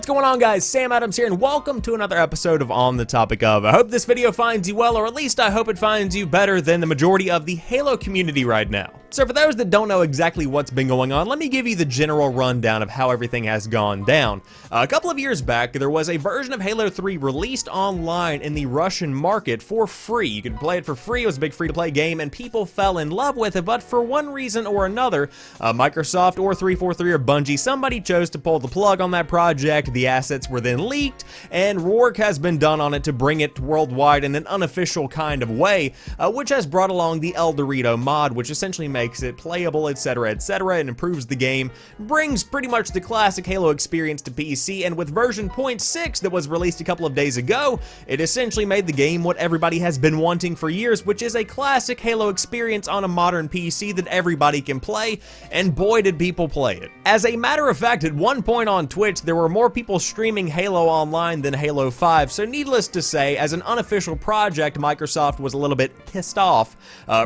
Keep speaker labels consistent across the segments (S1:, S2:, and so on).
S1: What's going on, guys? Sam Adams here, and welcome to another episode of On the Topic Of. I hope this video finds you well, or at least I hope it finds you better than the majority of the Halo community right now. So for those that don't know exactly what's been going on, let me give you the general rundown of how everything has gone down. A couple of years back, there was a version of Halo 3 released online in the Russian market for free. You could play it for free. It was a big free-to-play game, and people fell in love with it, but for one reason or another, Microsoft or 343 or Bungie, somebody chose to pull the plug on that project. The assets were then leaked, and work has been done on it to bring it worldwide in an unofficial kind of way, which has brought along the ElDewrito mod, which essentially makes it playable, etc., and improves the game, brings pretty much the classic Halo experience to PC, and with version 0.6 that was released a couple of days ago, it essentially made the game what everybody has been wanting for years, which is a classic Halo experience on a modern PC that everybody can play, and boy did people play it. As a matter of fact, at one point on Twitch, there were more people streaming Halo online than Halo 5, so needless to say, as an unofficial project, Microsoft was a little bit pissed off,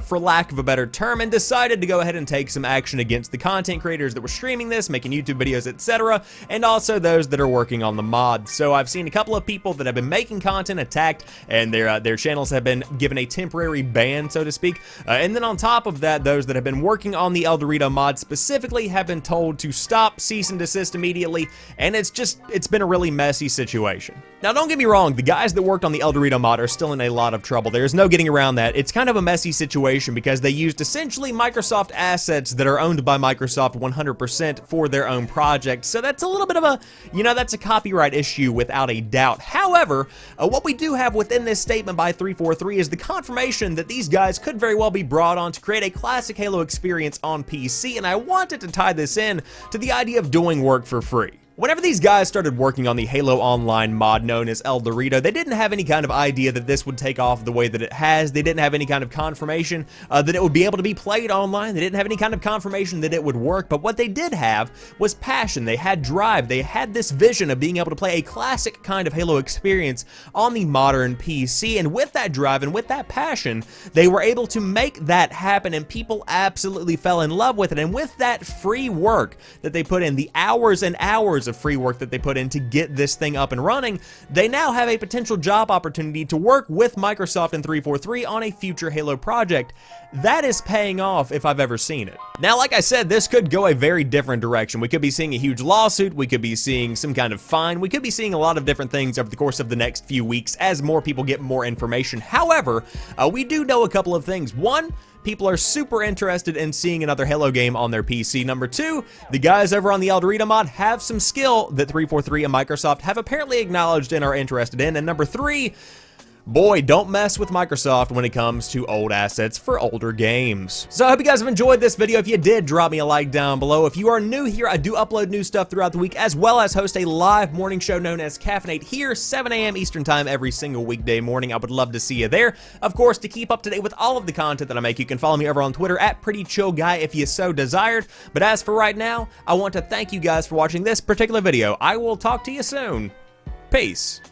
S1: for lack of a better term, and decided to go ahead and take some action against the content creators that were streaming this, making YouTube videos, etc., and also those that are working on the mod. So I've seen a couple of people that have been making content attacked, and their channels have been given a temporary ban, so to speak, and then on top of that, those that have been working on the ElDewrito mod specifically have been told to stop, cease and desist immediately, and it's been a really messy situation. Now, don't get me wrong, the guys that worked on the ElDewrito mod are still in a lot of trouble. There's no getting around that. It's kind of a messy situation because they used essentially Microsoft assets that are owned by Microsoft 100% for their own project. So that's a little bit of a, that's a copyright issue without a doubt. However, what we do have within this statement by 343 is the confirmation that these guys could very well be brought on to create a classic Halo experience on PC, and I wanted to tie this in to the idea of doing work for free. Whenever these guys started working on the Halo Online mod known as ElDewrito, they didn't have any kind of idea that this would take off the way that it has. They didn't have any kind of confirmation that it would be able to be played online. They didn't have any kind of confirmation that it would work, but what they did have was passion. They had drive. They had this vision of being able to play a classic kind of Halo experience on the modern PC, and with that drive and with that passion, they were able to make that happen, and people absolutely fell in love with it. And with that free work that they put in, the hours and hours of free work that they put in to get this thing up and running, they now have a potential job opportunity to work with Microsoft and 343 on a future Halo project. That is paying off if I've ever seen it. Now, like I said, this could go a very different direction. We could be seeing a huge lawsuit, we could be seeing some kind of fine, we could be seeing a lot of different things over the course of the next few weeks as more people get more information. However, we do know a couple of things. One, people are super interested in seeing another Halo game on their PC. Number two, the guys over on the ElDewrito mod have some skill that 343 and Microsoft have apparently acknowledged and are interested in. And number three, boy, don't mess with Microsoft when it comes to old assets for older games. So I hope you guys have enjoyed this video. If you did, drop me a like down below. If you are new here, I do upload new stuff throughout the week, as well as host a live morning show known as Caffeinate here, 7 a.m. Eastern time every single weekday morning. I would love to see you there. Of course, to keep up to date with all of the content that I make, you can follow me over on Twitter at PrettyChillGuy if you so desired. But as for right now, I want to thank you guys for watching this particular video. I will talk to you soon. Peace.